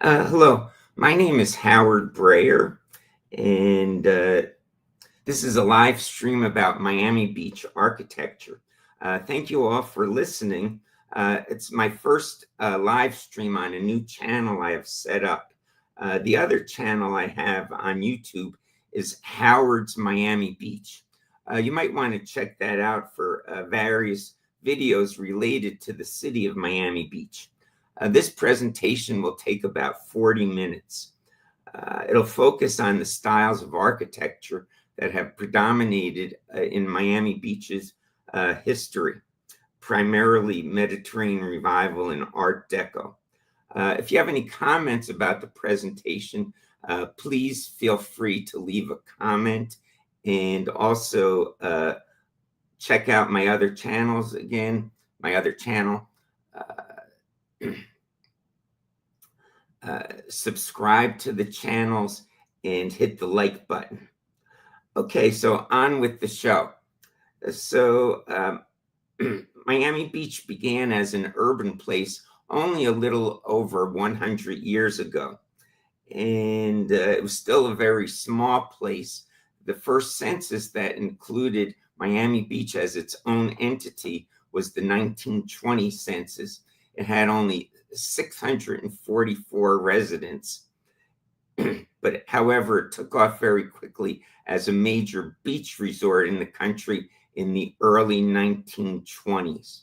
Hello, my name is Howard Breyer, and this is a live stream about Miami Beach architecture. Thank you all for listening. It's my first live stream on a new channel I have set up. The other channel I have on YouTube is Howard's Miami Beach. You might want to check that out for various videos related to the city of Miami Beach. This presentation will take about 40 minutes. It'll focus on the styles of architecture that have predominated in Miami Beach's history, primarily Mediterranean Revival and Art Deco. If you have any comments about the presentation, please feel free to leave a comment, and also check out my other channels again, my other channel. Subscribe to the channels and hit the like button. Okay, so on with the show. So Miami Beach began as an urban place only a little over 100 years ago, and it was still a very small place. The first census that included Miami Beach as its own entity was the 1920 census. It had only 644 residents, but however, it took off very quickly as a major beach resort in the country in the early 1920s.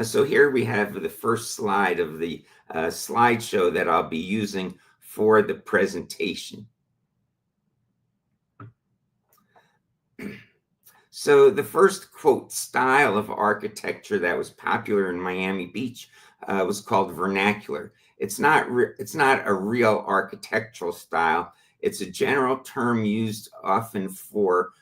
So here we have the first slide of the slideshow that I'll be using for the presentation. So the first, quote, style of architecture that was popular in Miami Beach was called vernacular. It's not a real architectural style. It's a general term used often for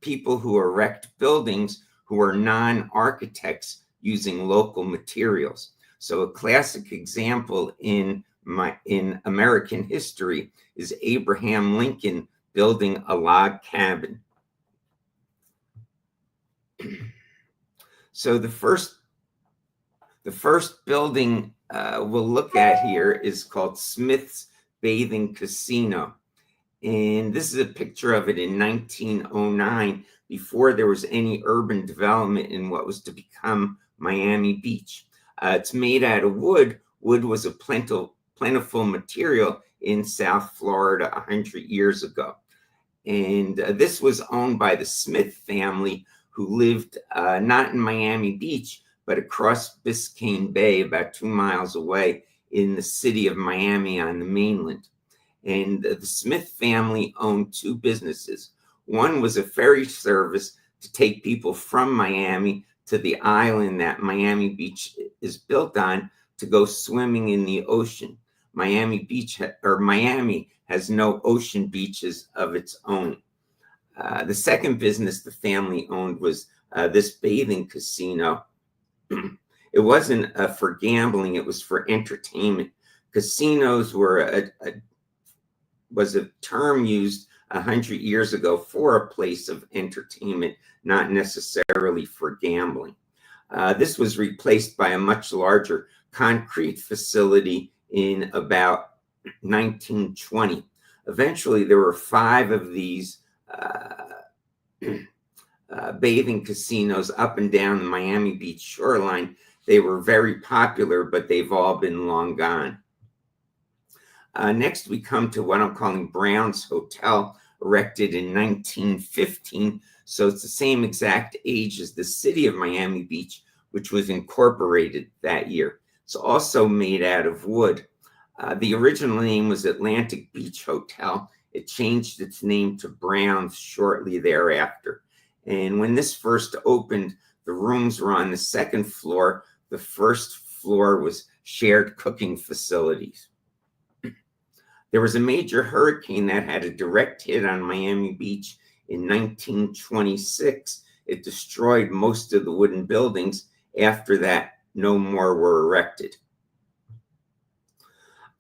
people who erect buildings who are non-architects using local materials. So a classic example in American history is Abraham Lincoln building a log cabin. So the first building we'll look at here is called Smith's Bathing Casino. And this is a picture of it in 1909, before there was any urban development in what was to become Miami Beach. It's made out of wood. Wood was a plentiful material in South Florida 100 years ago. And this was owned by the Smith family, who lived not in Miami Beach, but across Biscayne Bay, about 2 miles away in the city of Miami on the mainland. And the Smith family owned two businesses. One was a ferry service to take people from Miami to the island that Miami Beach is built on to go swimming in the ocean. Miami has no ocean beaches of its own. The second business the family owned was this bathing casino. It wasn't for gambling, it was for entertainment. Casinos was a term used 100 years ago for a place of entertainment, not necessarily for gambling. This was replaced by a much larger concrete facility in about 1920. Eventually, there were 5 of these bathing casinos up and down the Miami Beach shoreline. They were very popular, but they've all been long gone. Next, we come to what I'm calling Brown's Hotel, erected in 1915. So it's the same exact age as the city of Miami Beach, which was incorporated that year. It's also made out of wood. The original name was Atlantic Beach Hotel. It changed its name to Brown's shortly thereafter. And when this first opened, the rooms were on the second floor. The first floor was shared cooking facilities. There was a major hurricane that had a direct hit on Miami Beach in 1926. It destroyed most of the wooden buildings. After that, no more were erected.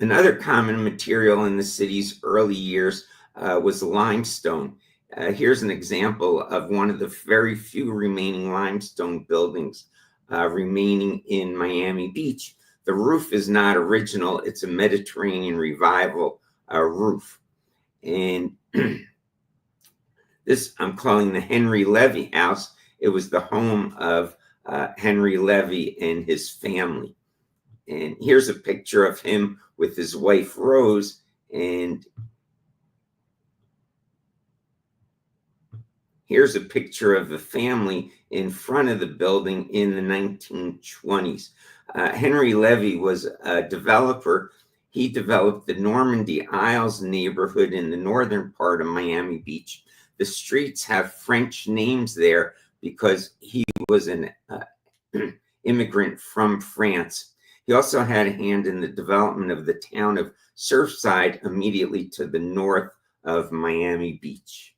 Another common material in the city's early years was limestone. Here's an example of one of the very few remaining limestone buildings remaining in Miami Beach. The roof is not original. It's a Mediterranean Revival roof. And this I'm calling the Henry Levy House. It was the home of Henry Levy and his family. And here's a picture of him with his wife Rose. And here's a picture of the family in front of the building in the 1920s. Henry Levy was a developer. He developed the Normandy Isles neighborhood in the northern part of Miami Beach. The streets have French names there because he was an immigrant from France. He also had a hand in the development of the town of Surfside, immediately to the north of Miami Beach.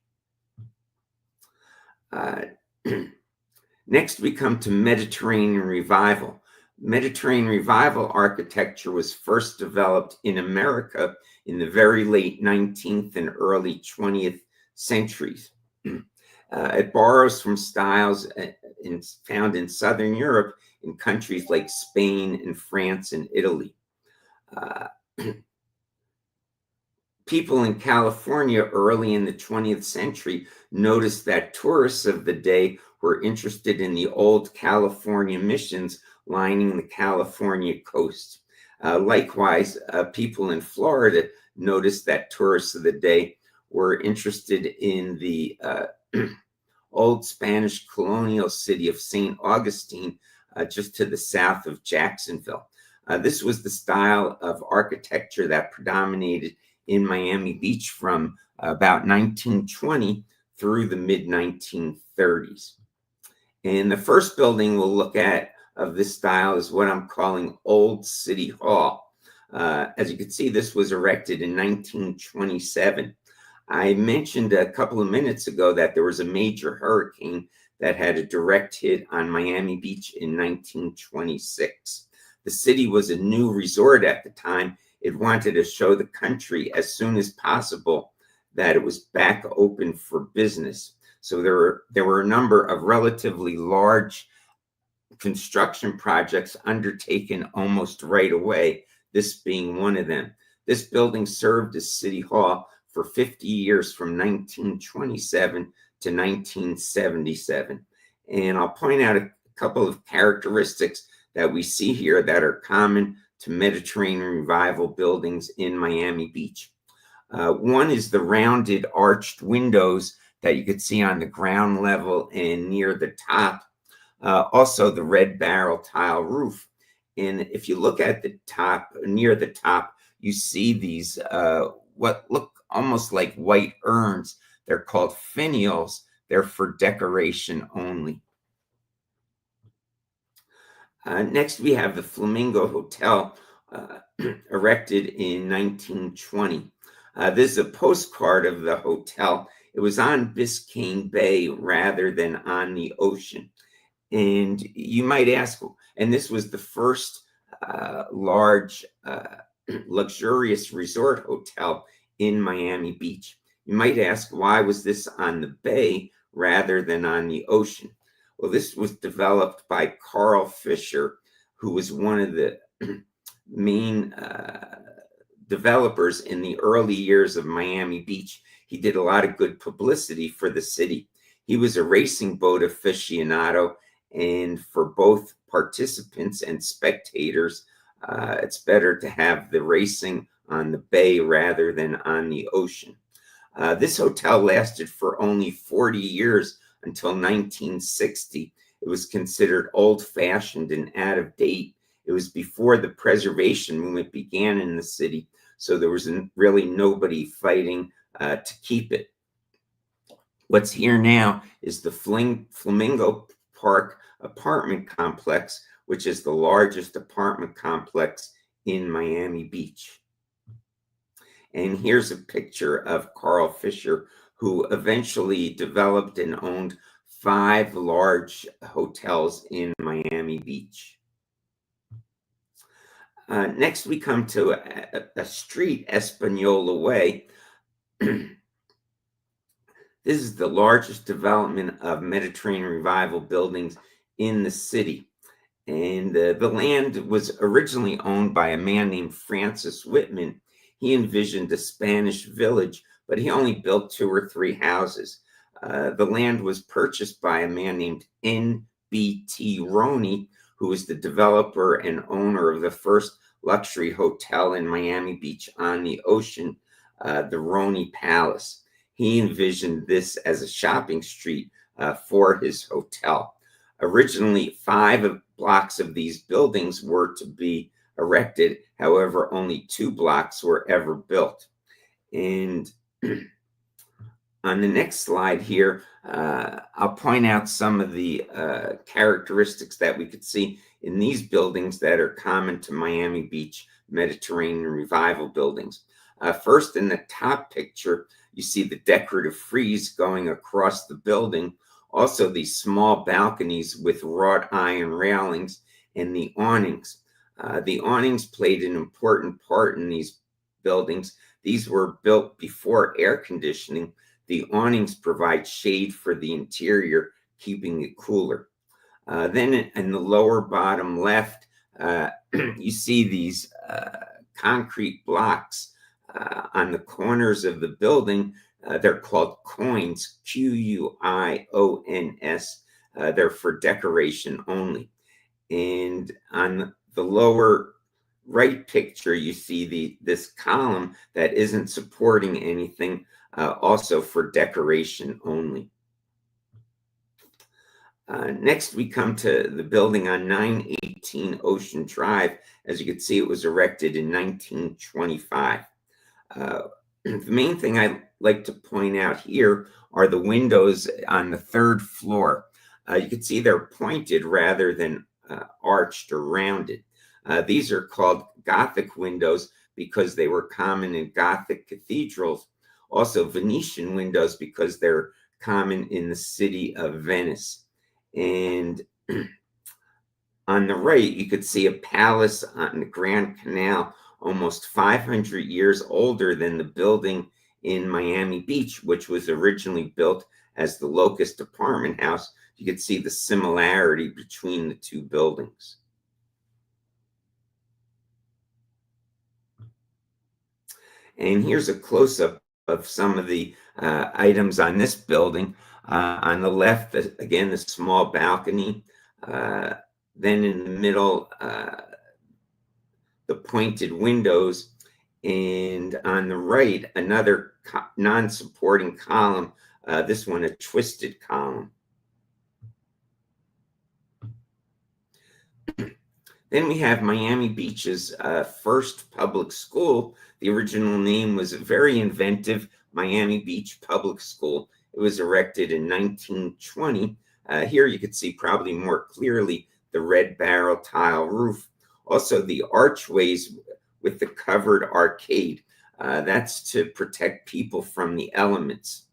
Next, we come to Mediterranean Revival. Mediterranean Revival architecture was first developed in America in the very late 19th and early 20th centuries. It borrows from styles found in Southern Europe in countries like Spain and France and Italy. People in California early in the 20th century noticed that tourists of the day were interested in the old California missions lining the California coast. Likewise, people in Florida noticed that tourists of the day were interested in the old Spanish colonial city of St. Augustine, just to the south of Jacksonville. This was the style of architecture that predominated in Miami Beach from about 1920 through the mid-1930s. And the first building we'll look at of this style is what I'm calling Old City Hall. As you can see, this was erected in 1927. I mentioned a couple of minutes ago that there was a major hurricane that had a direct hit on Miami Beach in 1926. The city was a new resort at the time. It wanted to show the country as soon as possible that it was back open for business. So there were a number of relatively large construction projects undertaken almost right away, this being one of them. This building served as City Hall for 50 years from 1927 to 1977. And I'll point out a couple of characteristics that we see here that are common to Mediterranean Revival buildings in Miami Beach. One is the rounded arched windows that you could see on the ground level and near the top. Also the red barrel tile roof. And if you look at the top, near the top, you see these what look almost like white urns. They're called finials. They're for decoration only. Next, we have the Flamingo Hotel, erected in 1920. This is a postcard of the hotel. It was on Biscayne Bay rather than on the ocean. And you might ask, and this was the first large, luxurious resort hotel in Miami Beach. You might ask, why was this on the bay rather than on the ocean? Well, this was developed by Carl Fisher, who was one of the main developers in the early years of Miami Beach. He did a lot of good publicity for the city. He was a racing boat aficionado, and for both participants and spectators, it's better to have the racing on the bay rather than on the ocean. This hotel lasted for only 40 years until 1960. It was considered old-fashioned and out of date. It was before the preservation movement began in the city, so there was really nobody fighting to keep it. What's here now is the Flamingo Park apartment complex, which is the largest apartment complex in Miami Beach. And here's a picture of Carl Fisher, who eventually developed and owned 5 large hotels in Miami Beach. Next, we come to a street, Espanola Way. This is the largest development of Mediterranean Revival buildings in the city. And the land was originally owned by a man named Francis Whitman. He envisioned a Spanish village, but he only built 2 or 3 houses. The land was purchased by a man named N.B.T. Roney, who was the developer and owner of the first luxury hotel in Miami Beach on the ocean, the Roney Palace. He envisioned this as a shopping street for his hotel. Originally, 5 blocks of these buildings were to be erected. However, only 2 blocks were ever built. And on the next slide here, I'll point out some of the characteristics that we could see in these buildings that are common to Miami Beach Mediterranean Revival buildings. First, in the top picture, you see the decorative frieze going across the building. Also, these small balconies with wrought iron railings and the awnings. The awnings played an important part in these buildings. These were built before air conditioning. The awnings provide shade for the interior, keeping it cooler. Then in the lower bottom left, you see these concrete blocks on the corners of the building. They're called coins, Q-U-I-O-N-S. They're for decoration only. And on the lower right picture, you see this column that isn't supporting anything, also for decoration only. Next, we come to the building on 918 Ocean Drive. As you can see, it was erected in 1925. The main thing I like to point out here are the windows on the 3rd floor. You can see they're pointed rather than arched or rounded. These are called Gothic windows because they were common in Gothic cathedrals. Also, Venetian windows because they're common in the city of Venice. And on the right, you could see a palace on the Grand Canal, almost 500 years older than the building in Miami Beach, which was originally built as the Locust Apartment House. You could see the similarity between the 2 buildings. And here's a close-up of some of the items on this building. On the left, again, the small balcony. Then in the middle, the pointed windows, and on the right, another non-supporting column, this one a twisted column. Then we have Miami Beach's first public school. The original name was very inventive, Miami Beach Public School. It was erected in 1920. Here you could see probably more clearly the red barrel tile roof. Also, the archways with the covered arcade. That's to protect people from the elements.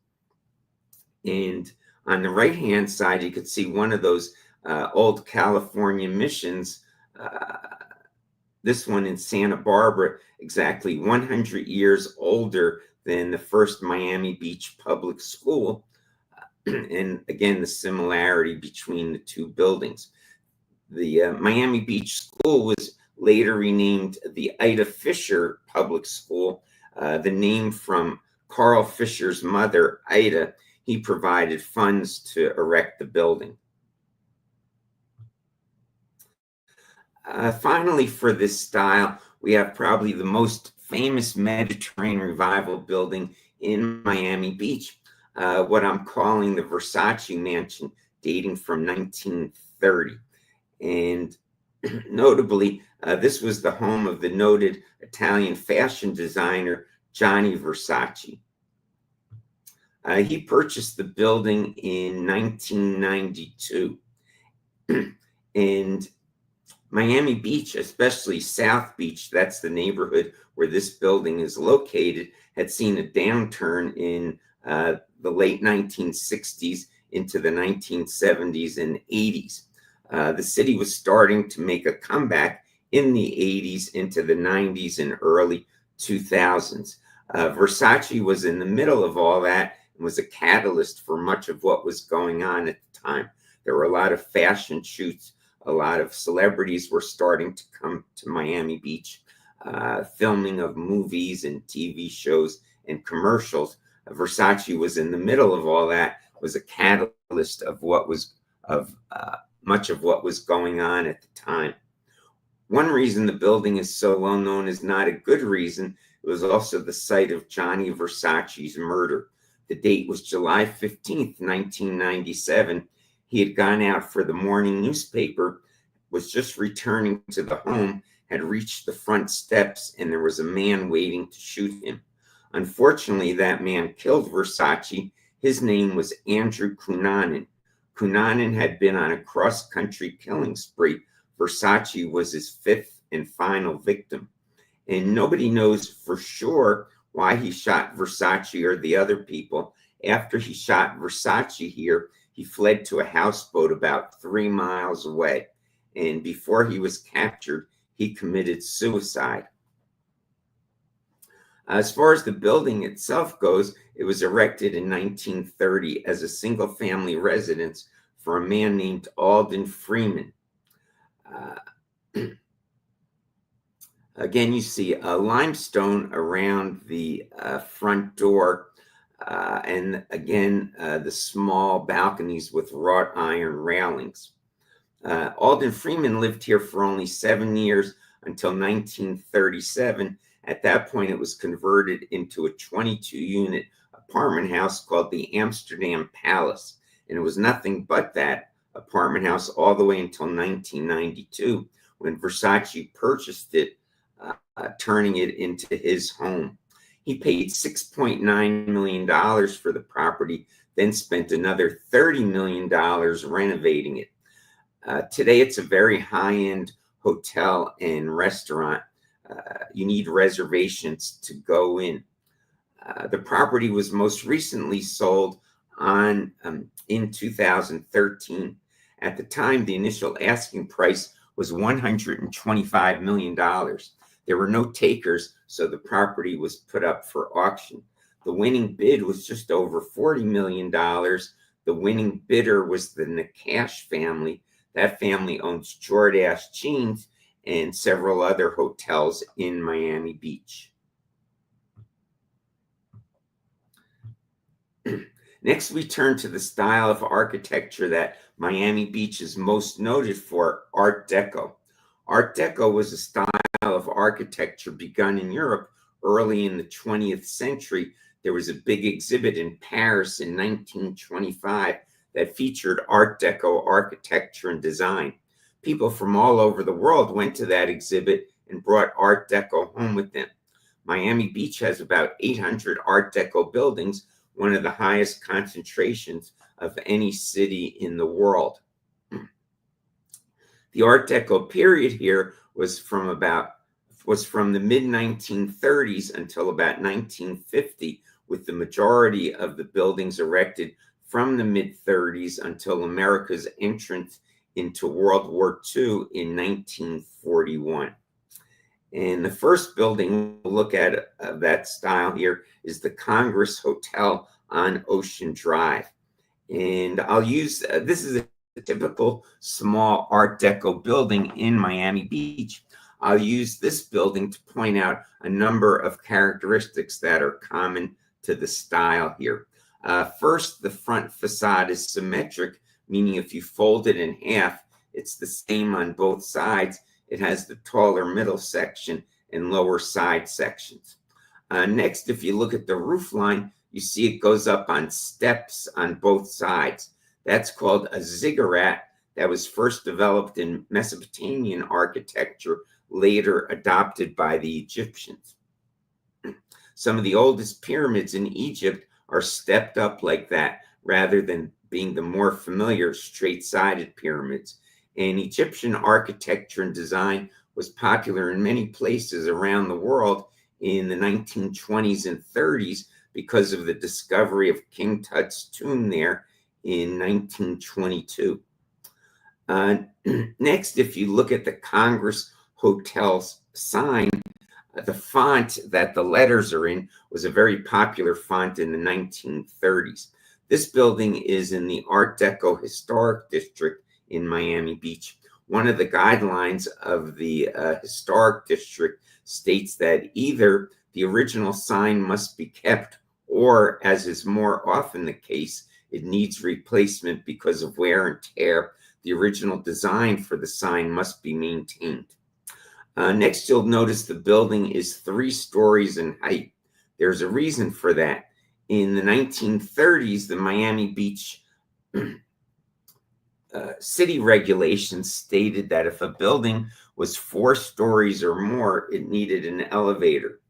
And on the right-hand side, you could see one of those old California missions. This one in Santa Barbara, exactly 100 years older than the first Miami Beach public school. And again, the similarity between the 2 buildings. The Miami Beach School was later renamed the Ida Fisher Public School, the name from Carl Fisher's mother, Ida. He provided funds to erect the building. Finally, for this style, we have probably the most famous Mediterranean Revival building in Miami Beach, what I'm calling the Versace Mansion, dating from 1930. And notably, this was the home of the noted Italian fashion designer Gianni Versace. He purchased the building in 1992. And Miami Beach, especially South Beach, that's the neighborhood where this building is located, had seen a downturn in the late 1960s into the 1970s and 80s. The city was starting to make a comeback in the 80s into the 90s and early 2000s. Versace was in the middle of all that and was a catalyst for much of what was going on at the time. There were a lot of fashion shoots. A lot of celebrities were starting to come to Miami Beach, filming of movies and TV shows and commercials. Versace was in the middle of all that, was a catalyst of much of what was going on at the time. One reason the building is so well known is not a good reason. It was also the site of Gianni Versace's murder. The date was July 15th, 1997. He had gone out for the morning newspaper, was just returning to the home, had reached the front steps, and there was a man waiting to shoot him. Unfortunately, that man killed Versace. His name was Andrew Cunanan. Cunanan had been on a cross-country killing spree. Versace was his fifth and final victim. And nobody knows for sure why he shot Versace or the other people. After he shot Versace here, he fled to a houseboat about 3 miles away. And before he was captured, he committed suicide. As far as the building itself goes, it was erected in 1930 as a single-family residence for a man named Alden Freeman. Again, you see a limestone around the front door, and again, the small balconies with wrought iron railings. Alden Freeman lived here for only 7 years until 1937. At that point, it was converted into a 22-unit apartment house called the Amsterdam Palace. And it was nothing but that apartment house all the way until 1992, when Versace purchased it, turning it into his home. He paid $6.9 million for the property, then spent another $30 million renovating it. Today, it's a very high-end hotel and restaurant. You need reservations to go in. The property was most recently sold in 2013. At the time, the initial asking price was $125 million. There were no takers, so the property was put up for auction. The winning bid was just over $40 million. The winning bidder was the Nakash family. That family owns Jordache Jeans and several other hotels in Miami Beach. Next, we turn to the style of architecture that Miami Beach is most noted for, Art Deco. Art Deco was a style of architecture begun in Europe early in the 20th century. There was a big exhibit in Paris in 1925 that featured Art Deco architecture and design. People from all over the world went to that exhibit and brought Art Deco home with them. Miami Beach has about 800 Art Deco buildings, one of the highest concentrations of any city in the world. The Art Deco period here was from the mid-1930s until about 1950, with the majority of the buildings erected from the mid-30s until America's entrance into World War II in 1941. And the first building we'll look at that style here is the Congress Hotel on Ocean Drive. And I'll use, this is a typical small Art Deco building in Miami Beach. I'll use this building to point out a number of characteristics that are common to the style here. First, the front facade is symmetric, meaning if you fold it in half, it's the same on both sides. It has the taller middle section and lower side sections. Next, if you look at the roof line, you see it goes up on steps on both sides. That's called a ziggurat. That was first developed in Mesopotamian architecture, later adopted by the Egyptians. Some of the oldest pyramids in Egypt are stepped up like that, rather than being the more familiar straight-sided pyramids. And Egyptian architecture and design was popular in many places around the world in the 1920s and 30s because of the discovery of King Tut's tomb there in 1922. Next, if you look at the Congress Hotel's sign, The font that the letters are in was a very popular font in the 1930s. This building is in the Art Deco Historic District in Miami Beach. One of the guidelines of the Historic District states that either the original sign must be kept, or, as is more often the case, it needs replacement because of wear and tear. The original design for the sign must be maintained. Next, you'll notice the building is 3 stories in height. There's a reason for that. In the 1930s, the Miami Beach city regulations stated that if a building was 4 stories or more, it needed an elevator.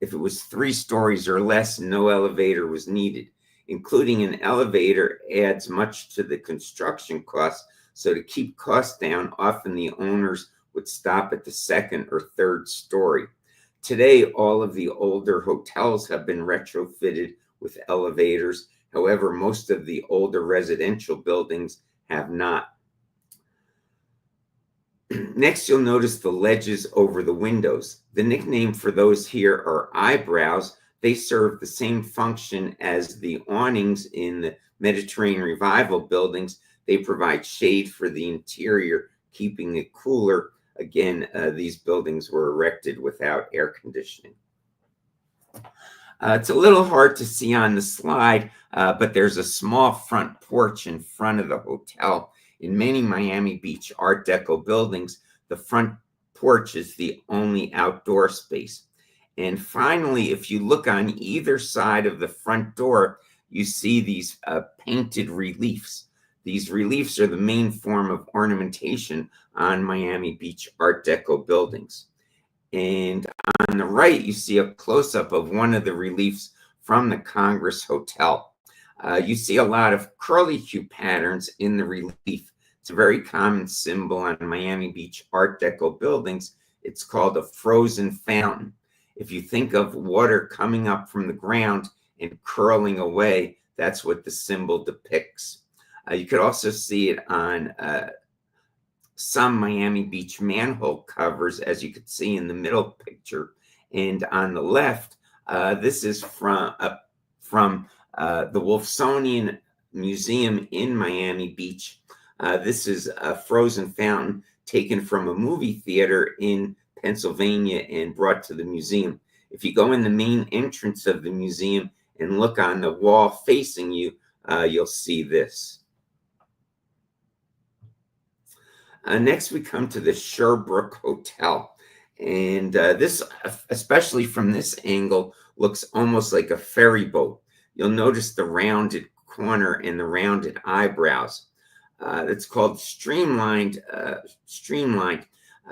If it was 3 stories or less, no elevator was needed. Including an elevator adds much to the construction costs, so to keep costs down, often the owners would stop at the 2nd or 3rd story. Today, all of the older hotels have been retrofitted with elevators. However, most of the older residential buildings have not. Next, you'll notice the ledges over the windows. The nickname for those here are eyebrows. They serve the same function as the awnings in the Mediterranean Revival buildings. They provide shade for the interior, keeping it cooler. Again, these buildings were erected without air conditioning. It's a little hard to see on the slide, but there's a small front porch in front of the hotel. In many Miami Beach Art Deco buildings, the front porch is the only outdoor space. And finally, if you look on either side of the front door, you see these painted reliefs. These reliefs are the main form of ornamentation on Miami Beach Art Deco buildings. And on the right, you see a close-up of one of the reliefs from the Congress Hotel. You see a lot of curlicue patterns in the relief. It's a very common symbol on Miami Beach Art Deco buildings. It's called a frozen fountain. If you think of water coming up from the ground and curling away, that's what the symbol depicts. You could also see it on some Miami Beach manhole covers, as you could see in the middle picture. And on the left, this is from the Wolfsonian Museum in Miami Beach. This is a frozen fountain taken from a movie theater in Pennsylvania and brought to the museum. If you go in the main entrance of the museum and look on the wall facing you, you'll see this. Next, we come to the Sherbrooke Hotel. And this, especially from this angle, looks almost like a ferry boat. You'll notice the rounded corner and the rounded eyebrows. It's called streamlined.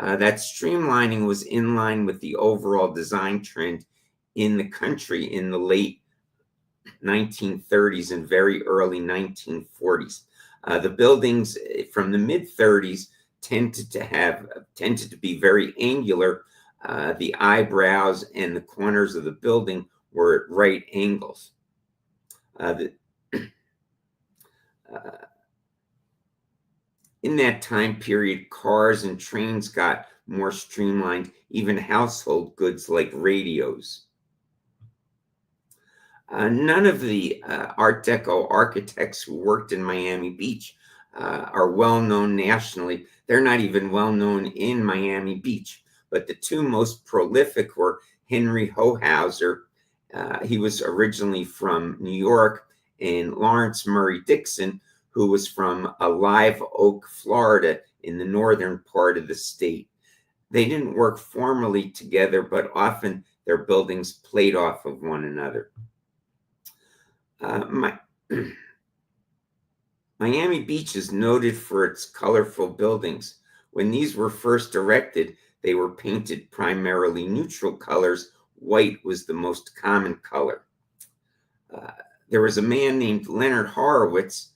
That streamlining was in line with the overall design trend in the country in the late 1930s and very early 1940s. The buildings from the mid-30s tended to be very angular. The eyebrows and the corners of the building were at right angles. In that time period, cars and trains got more streamlined, even household goods like radios. None of the Art Deco architects who worked in Miami Beach are well known nationally. They're not even well known in Miami Beach. But the 2 most prolific were Henry Hohauser. He was originally from New York, and Lawrence Murray Dixon, who was from Live Oak, Florida, in the northern part of the state. They didn't work formally together, but often their buildings played off of one another. Miami Beach is noted for its colorful buildings. When these were first erected, they were painted primarily neutral colors. White was the most common color. There was a man named Leonard Horowitz.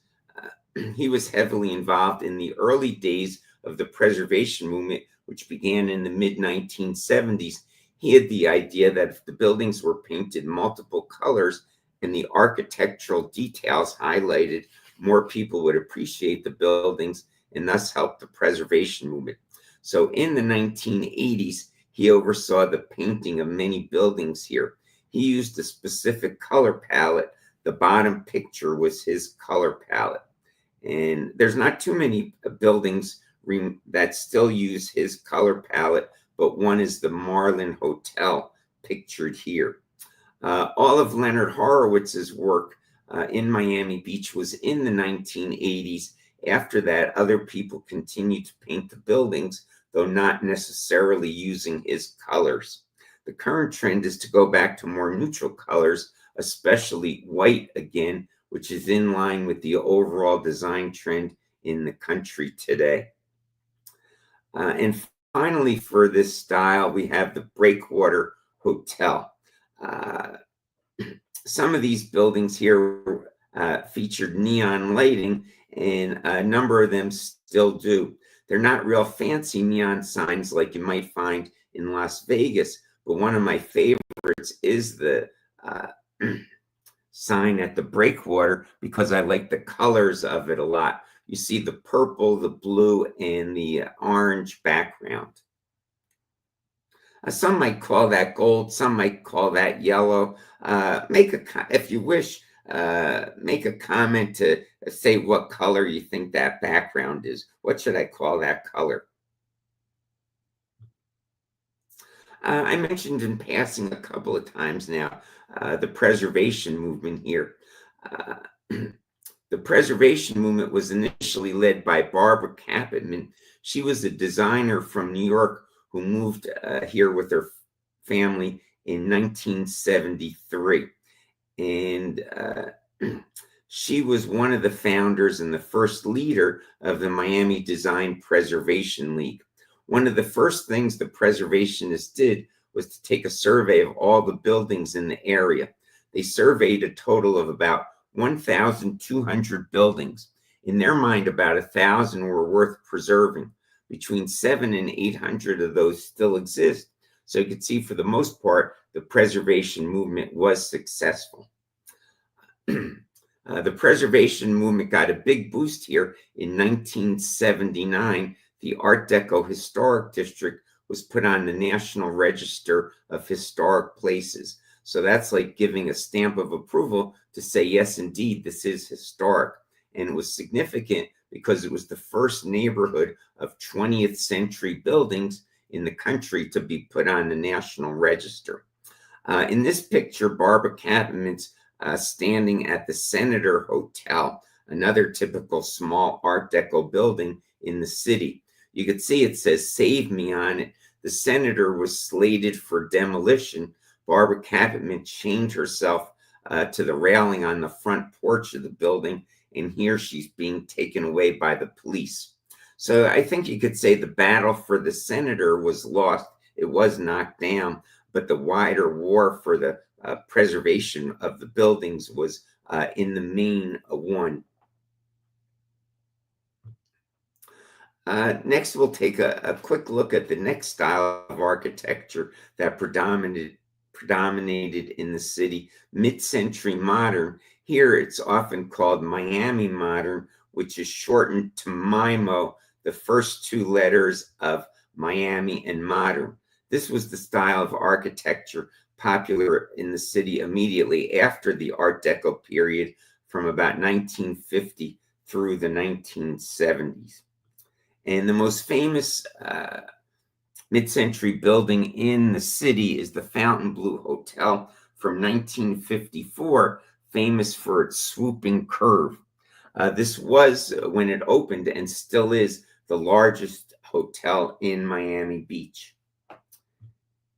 He was heavily involved in the early days of the preservation movement, which began in the mid-1970s. He had the idea that if the buildings were painted multiple colors and the architectural details highlighted, more people would appreciate the buildings and thus help the preservation movement. So in the 1980s, He oversaw the painting of many buildings here. He used a specific color palette. The bottom picture was his color palette. And there's not too many buildings that still use his color palette, but one is the Marlin Hotel pictured here. All of Leonard Horowitz's work in Miami Beach was in the 1980s. After that, other people continued to paint the buildings, though not necessarily using his colors. The current trend is to go back to more neutral colors, especially white again, which is in line with the overall design trend in the country today. And finally, for this style, we have the Breakwater Hotel. Some of these buildings here featured neon lighting, and a number of them still do. They're not real fancy neon signs like you might find in Las Vegas, but one of my favorites is the sign at the Breakwater because I like the colors of it a lot. You see the purple, the blue, and the orange background. Some might call that gold, some might call that yellow. If you wish, make a comment to say what color you think that background is. What should I call that color? I mentioned in passing a couple of times now the preservation movement here. The preservation movement was initially led by Barbara Capitman. She was a designer from New York who moved here with her family in 1973. And she was one of the founders and the first leader of the Miami Design Preservation League. One of the first things the preservationists did was to take a survey of all the buildings in the area. They surveyed a total of about 1,200 buildings. In their mind, about 1,000 were worth preserving. Between 700 and 800 of those still exist. So you can see, for the most part, the preservation movement was successful. The preservation movement got a big boost here in 1979. The Art Deco Historic District was put on the National Register of Historic Places. So that's like giving a stamp of approval to say, yes, indeed, this is historic. And it was significant because it was the first neighborhood of 20th century buildings in the country to be put on the National Register. In this picture, Barbara Capitman's standing at the Senator Hotel, another typical small Art Deco building in the city. You can see it says "Save Me" on it. The Senator was slated for demolition. Barbara Capitman chained herself to the railing on the front porch of the building, and here she's being taken away by the police. So I think you could say the battle for the Senator was lost. It was knocked down, but the wider war for the preservation of the buildings was in the main won. Next, we'll take a quick look at the next style of architecture that predominated in the city, mid-century modern. Here, it's often called Miami Modern, which is shortened to MIMO, the first two letters of Miami and modern. This was the style of architecture popular in the city immediately after the Art Deco period, from about 1950 through the 1970s. And the most famous mid-century building in the city is the Fontainebleau Hotel from 1954, famous for its swooping curve. This was, when it opened, and still is, the largest hotel in Miami Beach.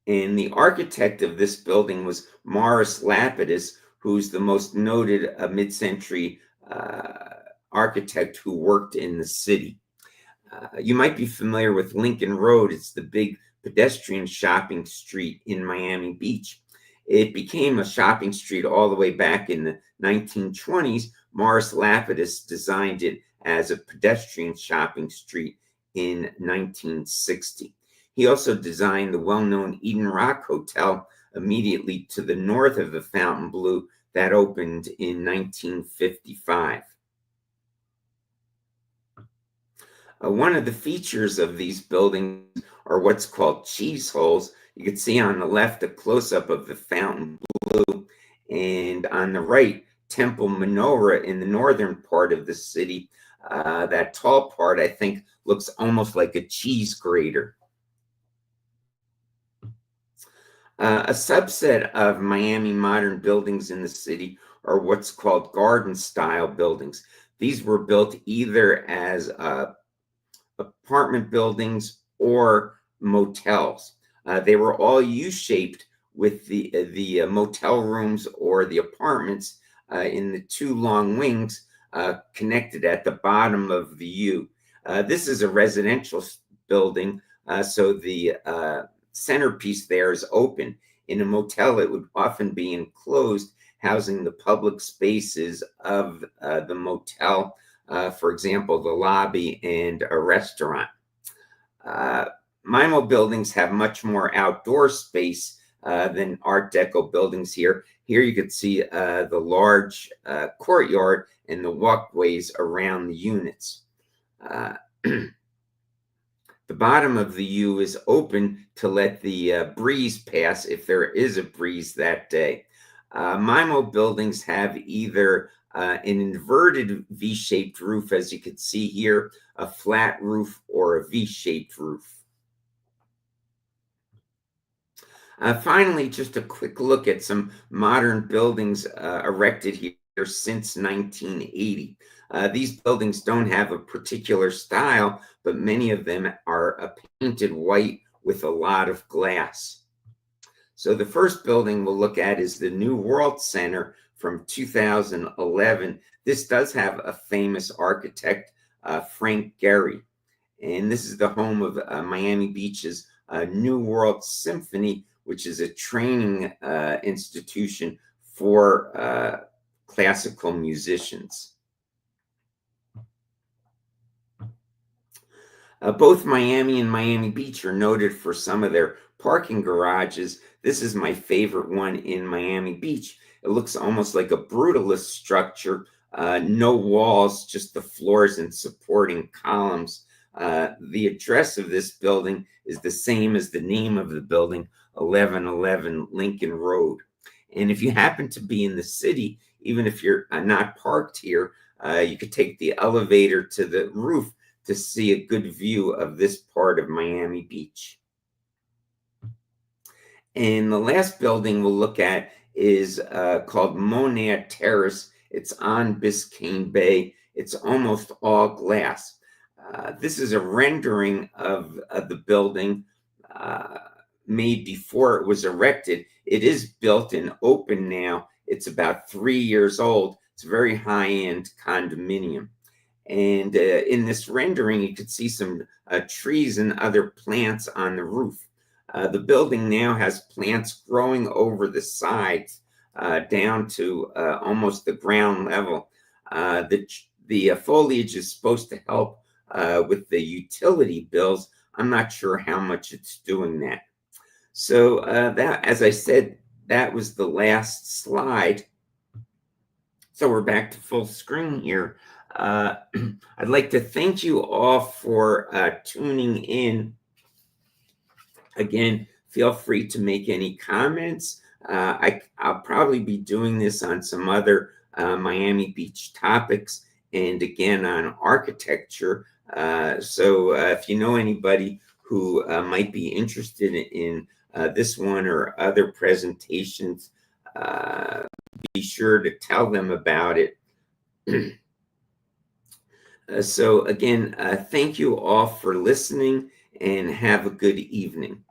And the architect of this building was Morris Lapidus, who's the most noted mid-century architect who worked in the city. You might be familiar with Lincoln Road. It's the big pedestrian shopping street in Miami Beach. It became a shopping street all the way back in the 1920s. Morris Lapidus designed it as a pedestrian shopping street in 1960. He also designed the well-known Eden Rock Hotel immediately to the north of the Fontainebleau that opened in 1955. One of the features of these buildings are what's called cheese holes. You can see on the left a close-up of the fountain blue, and on the right, Temple Menorah in the northern part of the city. That tall part, I think, looks almost like a cheese grater. A subset of Miami modern buildings in the city are what's called garden style buildings. These were built either as apartment buildings or motels. They were all U-shaped with the motel rooms or the apartments in the two long wings connected at the bottom of the U. This is a residential building, so the centerpiece there is open. In a motel, it would often be enclosed, housing the public spaces of the motel, for example, the lobby and a restaurant. MIMO buildings have much more outdoor space than Art Deco buildings here. Here you can see the large courtyard and the walkways around the units. The bottom of the U is open to let the breeze pass if there is a breeze that day. MIMO buildings have either an inverted V-shaped roof, as you can see here, a flat roof, or a V-shaped roof. Finally, just a quick look at some modern buildings erected here since 1980. These buildings don't have a particular style, but many of them are painted white with a lot of glass. So the first building we'll look at is the New World Center from 2011. This does have a famous architect, Frank Gehry, and this is the home of Miami Beach's New World Symphony, which is a training institution for classical musicians. Both Miami and Miami Beach are noted for some of their parking garages. This is my favorite one in Miami Beach. It looks almost like a brutalist structure, no walls, just the floors and supporting columns. The address of this building is the same as the name of the building, 1111 Lincoln Road. And if you happen to be in the city, even if you're not parked here, you could take the elevator to the roof to see a good view of this part of Miami Beach. And the last building we'll look at is called Monad Terrace. It's on Biscayne Bay. It's almost all glass. This is a rendering of the building made before it was erected. It is built and open now. It's about 3 years old. It's a very high-end condominium. And in this rendering, you could see some trees and other plants on the roof. The building now has plants growing over the sides down to almost the ground level. The foliage is supposed to help with the utility bills. I'm not sure how much it's doing that. So that, as I said, that was the last slide. So we're back to full screen here. I'd like to thank you all for tuning in. Again, feel free to make any comments. I'll probably be doing this on some other Miami Beach topics, and again on architecture. So if you know anybody who might be interested in this one or other presentations, be sure to tell them about it. So again, thank you all for listening, and have a good evening.